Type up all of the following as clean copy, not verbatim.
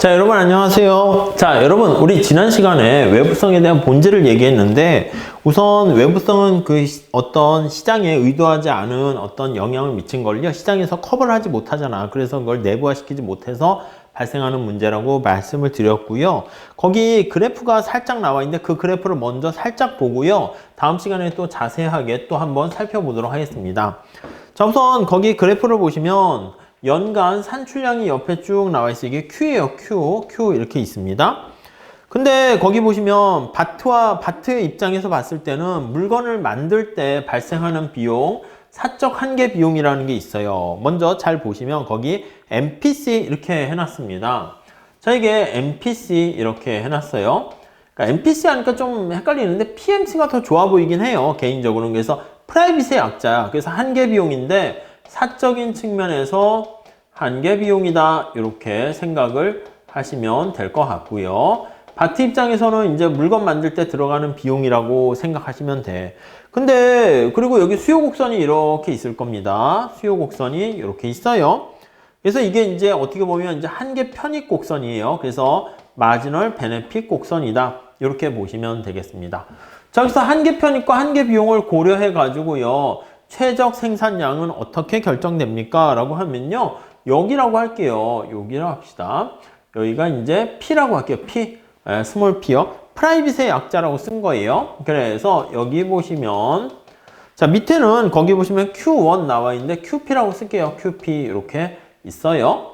자, 여러분 안녕하세요. 자, 여러분 우리 지난 시간에 외부성에 대한 본질을 얘기했는데, 우선 외부성은 어떤 시장에 의도하지 않은 어떤 영향을 미친 걸요 시장에서 커버를 하지 못하잖아. 그래서 그걸 내부화시키지 못해서 발생하는 문제라고 말씀을 드렸고요. 거기 그래프가 살짝 나와 있는데 그 그래프를 먼저 살짝 보고요, 다음 시간에 또 자세하게 또 한번 살펴보도록 하겠습니다. 자, 우선 거기 그래프를 보시면 연간 산출량이 옆에 쭉 나와 있어요. 이게 Q예요. Q 이렇게 있습니다. 근데 거기 보시면 바트의 입장에서 봤을 때는 물건을 만들 때 발생하는 비용, 사적 한계 비용이라는 게 있어요. 먼저 잘 보시면 거기 MPC 이렇게 해놨습니다. 자, 이게 MPC 이렇게 해놨어요. 그러니까 MPC 하니까 좀 헷갈리는데 PMC가 더 좋아 보이긴 해요, 개인적으로는. 그래서 프라이빗의 약자야. 그래서 한계 비용인데 사적인 측면에서 한계 비용이다, 이렇게 생각을 하시면 될 것 같고요. 바트 입장에서는 이제 물건 만들 때 들어가는 비용이라고 생각하시면 돼. 근데 그리고 여기 수요 곡선이 이렇게 있을 겁니다. 수요 곡선이 이렇게 있어요. 그래서 이게 이제 어떻게 보면 이제 한계 편익 곡선이에요. 그래서 마지널 베네핏 곡선이다, 이렇게 보시면 되겠습니다. 자, 그래서 한계 편익과 한계 비용을 고려해 가지고요, 최적 생산량은 어떻게 결정됩니까? 라고 하면요, 여기라고 할게요. 여기라고 합시다. 여기가 이제 P라고 할게요. P, 스몰 P요. 프라이빗의 약자라고 쓴 거예요. 그래서 여기 보시면, 자, 밑에는 거기 보시면 Q1 나와 있는데 QP라고 쓸게요. QP 이렇게 있어요.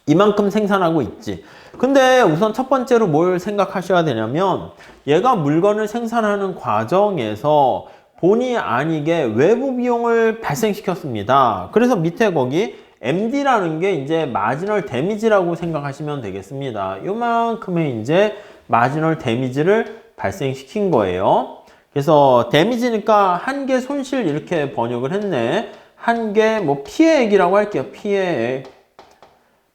이만큼 생산하고 있지. 근데 우선 첫 번째로 뭘 생각하셔야 되냐면, 얘가 물건을 생산하는 과정에서 본의 아니게 외부 비용을 발생시켰습니다. 그래서 밑에 거기 MD라는 게 이제 마지널 데미지라고 생각하시면 되겠습니다. 요만큼의 이제 마지널 데미지를 발생시킨 거예요. 그래서 데미지니까 한계 손실 이렇게 번역을 했네. 한계 뭐 피해액이라고 할게요. 피해액.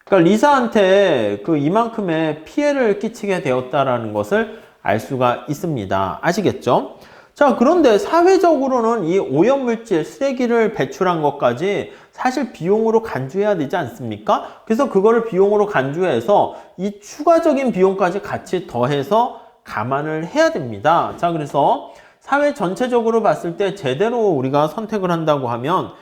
그러니까 리사한테 이만큼의 피해를 끼치게 되었다라는 것을 알 수가 있습니다. 아시겠죠? 자, 그런데 사회적으로는 이 오염물질, 쓰레기를 배출한 것까지 사실 비용으로 간주해야 되지 않습니까? 그래서 그거를 비용으로 간주해서 이 추가적인 비용까지 같이 더해서 감안을 해야 됩니다. 자, 그래서 사회 전체적으로 봤을 때 제대로 우리가 선택을 한다고 하면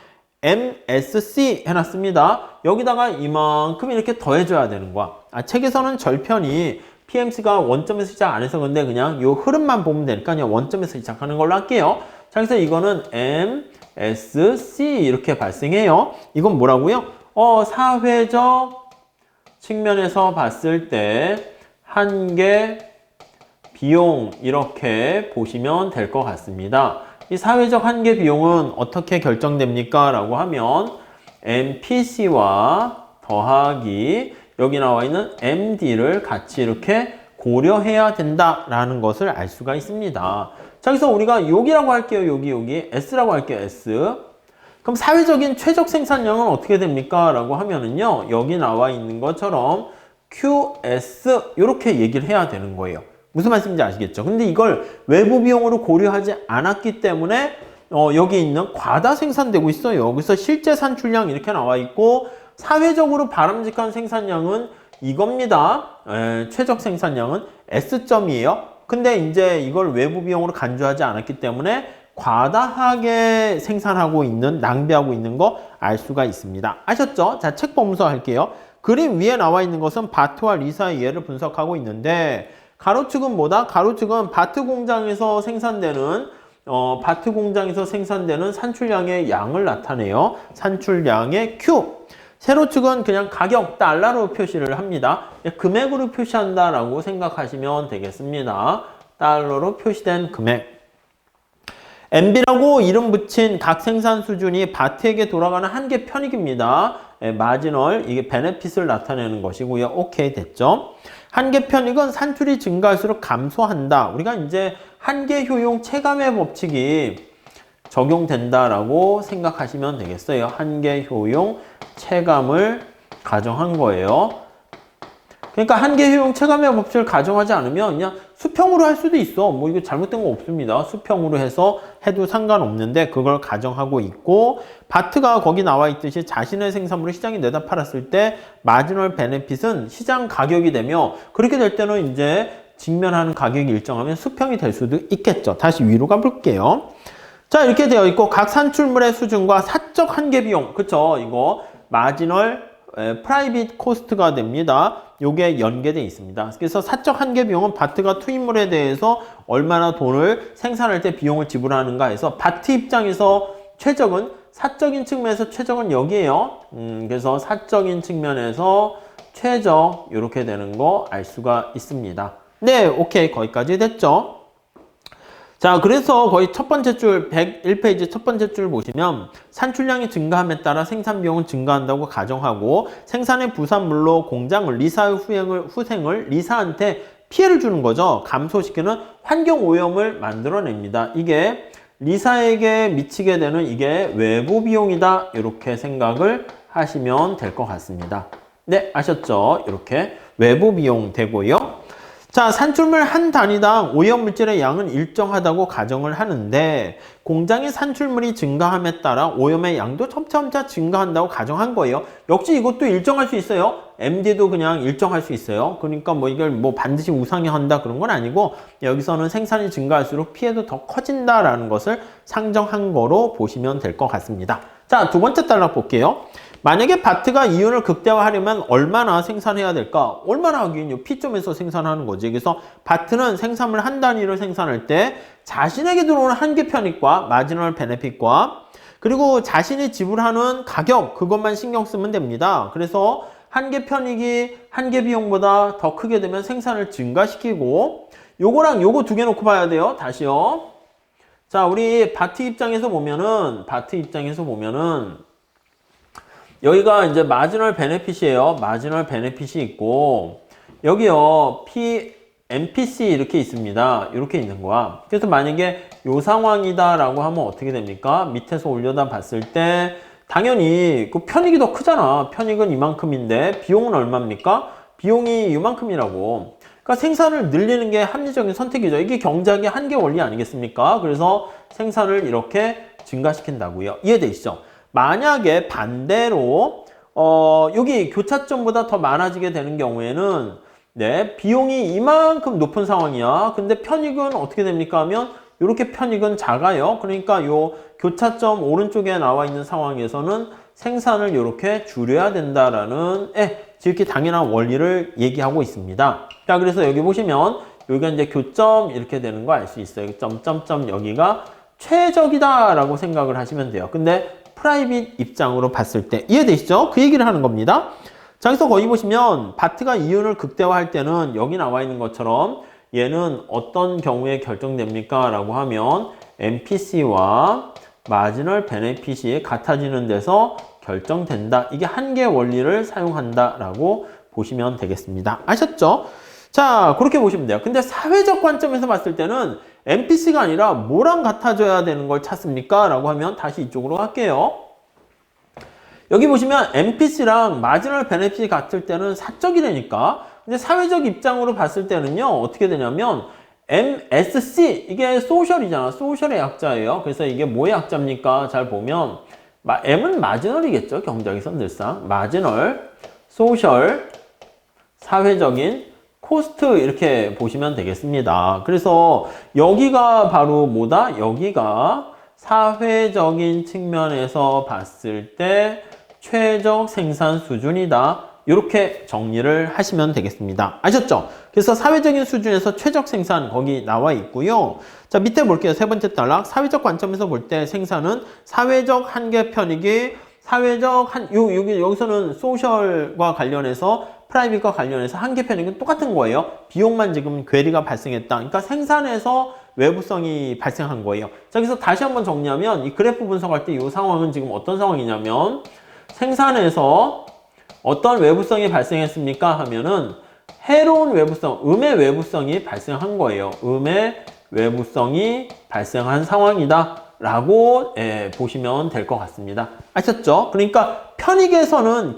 MSC 해놨습니다. 여기다가 이만큼 이렇게 더해줘야 되는 거야. 책에서는 절편이 PMC가 원점에서 시작 안 해서 근데 그냥 요 흐름만 보면 되니까 그냥 원점에서 시작하는 걸로 할게요. 자, 그래서 이거는 MSC 이렇게 발생해요. 이건 뭐라고요? 사회적 측면에서 봤을 때 한계 비용 이렇게 보시면 될 것 같습니다. 이 사회적 한계 비용은 어떻게 결정됩니까? 라고 하면 MPC와 더하기 여기 나와 있는 MD를 같이 이렇게 고려해야 된다라는 것을 알 수가 있습니다. 자, 그래서 우리가 여기라고 할게요. 여기 S라고 할게요. S. 그럼 사회적인 최적 생산량은 어떻게 됩니까? 라고 하면은요, 여기 나와 있는 것처럼 QS 이렇게 얘기를 해야 되는 거예요. 무슨 말씀인지 아시겠죠? 근데 이걸 외부 비용으로 고려하지 않았기 때문에 여기 있는 과다 생산되고 있어요. 그래서 실제 산출량 이렇게 나와 있고, 사회적으로 바람직한 생산량은 이겁니다. 최적 생산량은 S점이에요. 근데 이제 이걸 외부 비용으로 간주하지 않았기 때문에 과다하게 생산하고 있는, 낭비하고 있는 거 알 수가 있습니다. 아셨죠? 자, 책 보면서 할게요. 그림 위에 나와 있는 것은 바트와 리사의 예를 분석하고 있는데, 가로축은 뭐다? 가로축은 바트 공장에서 생산되는 산출량의 양을 나타내요. 산출량의 Q. 세로축은 그냥 가격 달러로 표시를 합니다. 금액으로 표시한다라고 생각하시면 되겠습니다. 달러로 표시된 금액. MB라고 이름 붙인 각 생산 수준이 바트에게 돌아가는 한계 편익입니다. 마지널, 이게 베네핏을 나타내는 것이고요. 오케이, 됐죠? 한계 편익은 산출이 증가할수록 감소한다. 우리가 이제 한계 효용 체감의 법칙이 적용된다라고 생각하시면 되겠어요. 한계 효용 체감을 가정한 거예요. 그러니까 한계 효용 체감의 법칙을 가정하지 않으면 그냥 수평으로 할 수도 있어. 뭐 이거 잘못된 거 없습니다. 수평으로 해서 해도 상관없는데 그걸 가정하고 있고, 바트가 거기 나와 있듯이 자신의 생산물을 시장에 내다 팔았을 때 마지널 베네핏은 시장 가격이 되며, 그렇게 될 때는 이제 직면하는 가격이 일정하면 수평이 될 수도 있겠죠. 다시 위로 가볼게요. 자, 이렇게 되어 있고 각 산출물의 수준과 사적 한계 비용, 그쵸? 이거 마지널 프라이빗 코스트가 됩니다. 요게 연계되어 있습니다. 그래서 사적 한계 비용은 바트가 투입물에 대해서 얼마나 돈을 생산할 때 비용을 지불하는가 해서, 바트 입장에서 최적은 사적인 측면에서 최적은 여기에요. 그래서 사적인 측면에서 최적 이렇게 되는 거 알 수가 있습니다. 네, 오케이. 거기까지 됐죠? 자, 그래서 거의 첫 번째 줄 101페이지 첫 번째 줄 보시면 산출량이 증가함에 따라 생산 비용은 증가한다고 가정하고, 생산의 부산물로 공장을 리사의 후생을 리사한테 피해를 주는 거죠. 감소시키는 환경 오염을 만들어냅니다. 이게 리사에게 미치게 되는 이게 외부 비용이다. 이렇게 생각을 하시면 될 것 같습니다. 네, 아셨죠? 이렇게 외부 비용 되고요. 자, 산출물 한 단위당 오염물질의 양은 일정하다고 가정을 하는데, 공장의 산출물이 증가함에 따라 오염의 양도 점차 증가한다고 가정한 거예요. 역시 이것도 일정할 수 있어요. MD도 그냥 일정할 수 있어요. 그러니까 뭐 이걸 뭐 반드시 우상향한다 그런 건 아니고, 여기서는 생산이 증가할수록 피해도 더 커진다라는 것을 상정한 거로 보시면 될 것 같습니다. 자, 두 번째 단락 볼게요. 만약에 바트가 이윤을 극대화하려면 얼마나 생산해야 될까? 얼마나 하긴 P점에서 생산하는 거지. 그래서 바트는 생산물 한 단위를 생산할 때 자신에게 들어오는 한계 편익과 마지널 베네핏과 그리고 자신이 지불하는 가격, 그것만 신경 쓰면 됩니다. 그래서 한계 편익이 한계 비용보다 더 크게 되면 생산을 증가시키고, 요거랑 요거 두 개 놓고 봐야 돼요. 다시요. 자, 우리 바트 입장에서 보면은 여기가 이제 마지널 베네핏이에요. 마지널 베네핏이 있고, 여기요, MPC 이렇게 있습니다. 이렇게 있는 거야. 그래서 만약에 요 상황이다라고 하면 어떻게 됩니까? 밑에서 올려다 봤을 때, 당연히 그 편익이 더 크잖아. 편익은 이만큼인데, 비용은 얼마입니까? 비용이 이만큼이라고. 그러니까 생산을 늘리는 게 합리적인 선택이죠. 이게 경제학의 한계 원리 아니겠습니까? 그래서 생산을 이렇게 증가시킨다고요. 이해되시죠? 만약에 반대로 여기 교차점보다 더 많아지게 되는 경우에는 네, 비용이 이만큼 높은 상황이야. 근데 편익은 어떻게 됩니까 하면 이렇게 편익은 작아요. 그러니까 요 교차점 오른쪽에 나와 있는 상황에서는 생산을 이렇게 줄여야 된다라는 지극히 당연한 원리를 얘기하고 있습니다. 자, 그래서 여기 보시면 여기가 이제 교점 이렇게 되는 거 알 수 있어요. 점점점 여기가 최적이다라고 생각을 하시면 돼요. 근데 프라이빗 입장으로 봤을 때 이해되시죠? 그 얘기를 하는 겁니다. 자, 그래서 거기 보시면 바트가 이윤을 극대화할 때는 여기 나와 있는 것처럼 얘는 어떤 경우에 결정됩니까? 라고 하면 MPC와 마지널 베네핏이 같아지는 데서 결정된다. 이게 한계 원리를 사용한다 라고 보시면 되겠습니다. 아셨죠? 자, 그렇게 보시면 돼요. 근데 사회적 관점에서 봤을 때는 MPC가 아니라 뭐랑 같아져야 되는 걸 찾습니까? 라고 하면 다시 이쪽으로 갈게요. 여기 보시면 MPC랑 마지널 베네핏이 같을 때는 사적이라니까. 근데 사회적 입장으로 봤을 때는요, 어떻게 되냐면 MSC, 이게 소셜이잖아. 소셜의 약자예요. 그래서 이게 뭐의 약자입니까? 잘 보면 M은 마지널이겠죠. 경제학에서 늘상 마지널, 소셜, 사회적인, 코스트 이렇게 보시면 되겠습니다. 그래서 여기가 바로 뭐다? 여기가 사회적인 측면에서 봤을 때 최적 생산 수준이다. 이렇게 정리를 하시면 되겠습니다. 아셨죠? 그래서 사회적인 수준에서 최적 생산 거기 나와 있고요. 자, 밑에 볼게요. 세 번째 단락. 사회적 관점에서 볼 때 생산은 사회적 한계 편익이 여기서는 소셜과 관련해서 프라이빗과 관련해서 한계 편익은 똑같은 거예요. 비용만 지금 괴리가 발생했다. 그러니까 생산에서 외부성이 발생한 거예요. 자, 그래서 다시 한번 정리하면 이 그래프 분석할 때 이 상황은 지금 어떤 상황이냐면 생산에서 어떤 외부성이 발생했습니까? 하면은 해로운 외부성, 음의 외부성이 발생한 거예요. 음의 외부성이 발생한 상황이다. 라고 보시면 될 것 같습니다. 아셨죠? 그러니까 편익에서는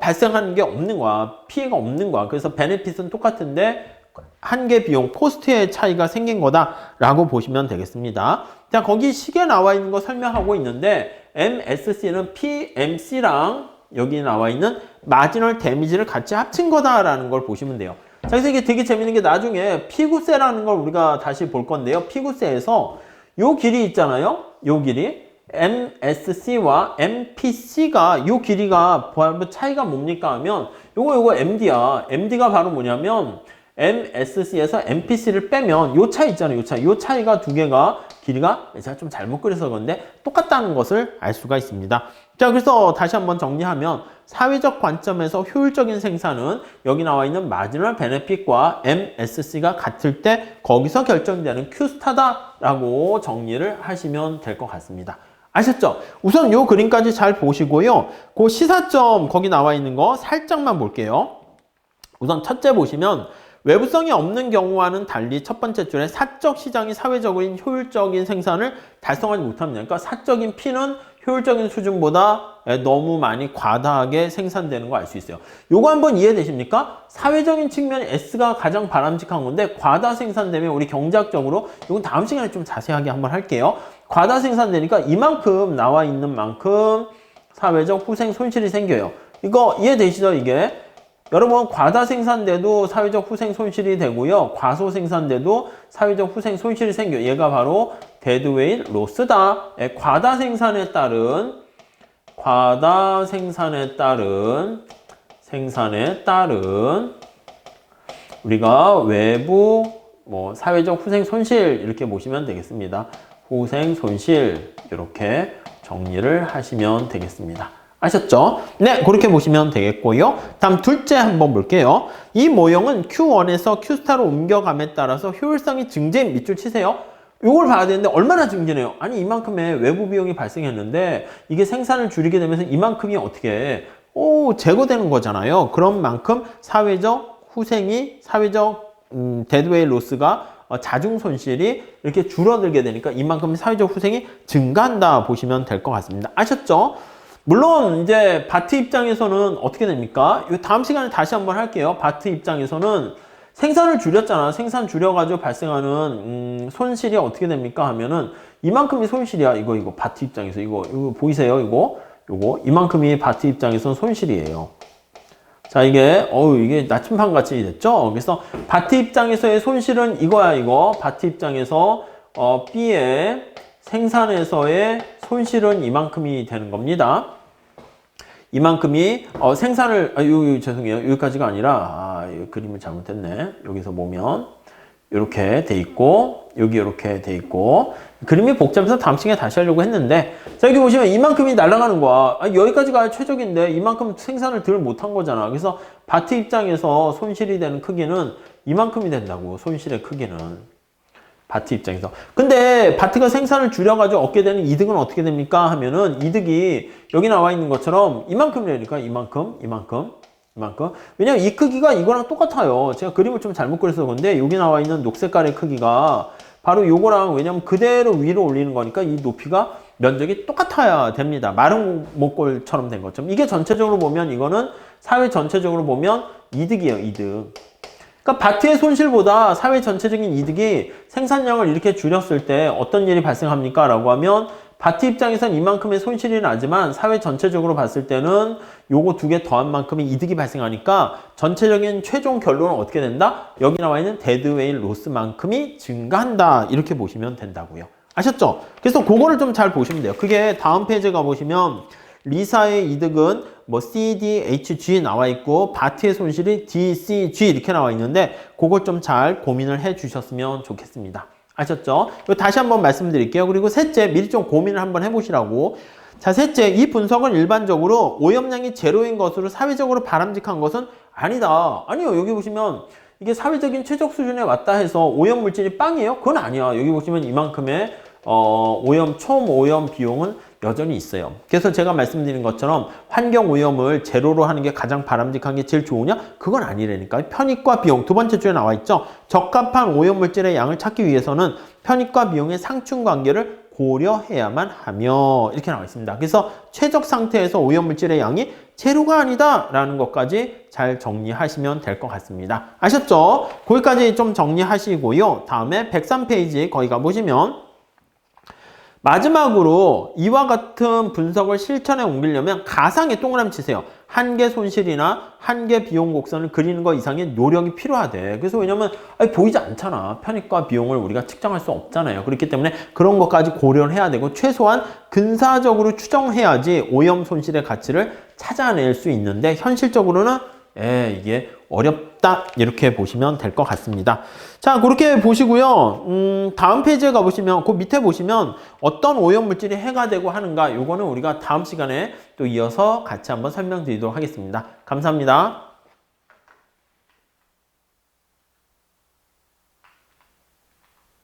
발생하는 게 없는 거야. 피해가 없는 거야. 그래서 베네핏은 똑같은데 한계 비용, 코스트의 차이가 생긴 거다라고 보시면 되겠습니다. 자, 거기 시계에 나와 있는 거 설명하고 있는데 MSC는 PMC랑 여기 나와 있는 마지널 데미지를 같이 합친 거다라는 걸 보시면 돼요. 자, 그래서 이게 되게 재밌는 게 나중에 피구세라는 걸 우리가 다시 볼 건데요. 피구세에서 요 길이 있잖아요. 요 길이. MSC와 MPC가 요 길이가 바로 차이가 뭡니까 하면 요거 MD야. MD가 바로 뭐냐면 MSC에서 MPC를 빼면 요 차이 있잖아요. 요 차이가 두 개가 길이가 제가 좀 잘못 그려서 그런데 똑같다는 것을 알 수가 있습니다. 자, 그래서 다시 한번 정리하면 사회적 관점에서 효율적인 생산은 여기 나와 있는 마지널 베네핏과 MSC가 같을 때 거기서 결정되는 Q스타다라고 정리를 하시면 될 것 같습니다. 아셨죠? 우선 요 그림까지 잘 보시고요. 그 시사점 거기 나와 있는 거 살짝만 볼게요. 우선 첫째 보시면 외부성이 없는 경우와는 달리 첫 번째 줄에 사적 시장이 사회적인 효율적인 생산을 달성하지 못합니다. 그러니까 사적인 P는 효율적인 수준보다 너무 많이 과다하게 생산되는 거 알 수 있어요. 요거 한번 이해되십니까? 사회적인 측면 S가 가장 바람직한 건데 과다 생산되면 우리 경제학적으로 이건 다음 시간에 좀 자세하게 한번 할게요. 과다 생산되니까 이만큼 나와 있는 만큼 사회적 후생 손실이 생겨요. 이거 이해되시죠? 이게 여러분 과다 생산돼도 사회적 후생 손실이 되고요. 과소 생산돼도 사회적 후생 손실이 생겨요. 얘가 바로 데드웨이트 로스다. 과다 생산에 따른 우리가 외부 사회적 후생 손실 이렇게 보시면 되겠습니다. 후생 손실 이렇게 정리를 하시면 되겠습니다. 아셨죠? 네, 그렇게 보시면 되겠고요. 다음 둘째 한번 볼게요. 이 모형은 Q1에서 Q스타로 옮겨감에 따라서 효율성이 증진 밑줄 치세요. 이걸 봐야 되는데 얼마나 증진해요? 아니 이만큼의 외부 비용이 발생했는데 이게 생산을 줄이게 되면서 이만큼이 어떻게 제거되는 거잖아요. 그런 만큼 사회적 후생이 데드웨이 로스가 자중 손실이 이렇게 줄어들게 되니까 이만큼 사회적 후생이 증가한다 보시면 될 것 같습니다. 아셨죠? 물론 이제 바트 입장에서는 어떻게 됩니까? 이 다음 시간에 다시 한번 할게요. 바트 입장에서는 생산을 줄였잖아. 생산 줄여가지고 발생하는 손실이 어떻게 됩니까? 하면은 이만큼이 손실이야. 이거 바트 입장에서 이거 보이세요? 요거 이만큼이 바트 입장에서는 손실이에요. 자, 이게 나침반 같이 됐죠? 그래서 바트 입장에서의 손실은 이거야. 바트 입장에서 B의 생산에서의 손실은 이만큼이 되는 겁니다. 이만큼이 생산을 죄송해요. 여기까지가 아니라 그림을 잘못했네. 여기서 보면 이렇게 돼 있고 여기 이렇게 돼 있고 그림이 복잡해서 다음 시간에 다시 하려고 했는데 자, 여기 보시면 이만큼이 날아가는 거야. 여기까지가 최적인데 이만큼 생산을 덜 못한 거잖아. 그래서 바트 입장에서 손실이 되는 크기는 이만큼이 된다고. 손실의 크기는. 바트 입장에서. 근데 바트가 생산을 줄여가지고 얻게 되는 이득은 어떻게 됩니까? 하면은 이득이 여기 나와 있는 것처럼 이만큼이라니까. 이만큼. 왜냐면 이 크기가 이거랑 똑같아요. 제가 그림을 좀 잘못 그려서 그런데 여기 나와 있는 녹색깔의 크기가 바로 요거랑 왜냐면 그대로 위로 올리는 거니까 이 높이가 면적이 똑같아야 됩니다. 마른 목골처럼 된 것처럼. 이게 전체적으로 보면 이거는 사회 전체적으로 보면 이득이에요. 이득. 그러니까 바트의 손실보다 사회 전체적인 이득이 생산량을 이렇게 줄였을 때 어떤 일이 발생합니까? 라고 하면 바트 입장에선 이만큼의 손실이 나지만 사회 전체적으로 봤을 때는 요거 두 개 더한 만큼의 이득이 발생하니까 전체적인 최종 결론은 어떻게 된다? 여기 나와 있는 데드웨이 로스만큼이 증가한다. 이렇게 보시면 된다고요. 아셨죠? 그래서 그거를 좀 잘 보시면 돼요. 그게 다음 페이지에 가보시면 리사의 이득은 C, D, H, G 나와 있고 바트의 손실이 D, C, G 이렇게 나와 있는데 그걸 좀 잘 고민을 해 주셨으면 좋겠습니다. 아셨죠? 이거 다시 한번 말씀드릴게요. 그리고 셋째, 미리 좀 고민을 한번 해보시라고. 자, 셋째, 이 분석은 일반적으로 오염량이 제로인 것으로 사회적으로 바람직한 것은 아니다. 아니요, 여기 보시면 이게 사회적인 최적 수준에 왔다 해서 오염 물질이 빵이에요? 그건 아니야. 여기 보시면 이만큼의 총 오염 비용은 여전히 있어요. 그래서 제가 말씀드린 것처럼 환경 오염을 제로로 하는 게 가장 바람직한 게 제일 좋으냐? 그건 아니라니까. 편익과 비용 두 번째 줄에 나와 있죠. 적합한 오염 물질의 양을 찾기 위해서는 편익과 비용의 상충 관계를 고려해야만 하며 이렇게 나와 있습니다. 그래서 최적 상태에서 오염물질의 양이 제로가 아니다 라는 것까지 잘 정리하시면 될 것 같습니다. 아셨죠? 거기까지 좀 정리하시고요. 다음에 103페이지 거기 가보시면 마지막으로 이와 같은 분석을 실천에 옮기려면 가상의 동그라미 치세요. 한계 손실이나 한계 비용 곡선을 그리는 것 이상의 노력이 필요하대. 그래서 왜냐면 보이지 않잖아. 편익과 비용을 우리가 측정할 수 없잖아요. 그렇기 때문에 그런 것까지 고려를 해야 되고 최소한 근사적으로 추정해야지 오염 손실의 가치를 찾아낼 수 있는데 현실적으로는 이게 어렵다 이렇게 보시면 될 것 같습니다. 자, 그렇게 보시고요. 다음 페이지에 가보시면 그 밑에 보시면 어떤 오염물질이 해가 되고 하는가 요거는 우리가 다음 시간에 또 이어서 같이 한번 설명드리도록 하겠습니다. 감사합니다.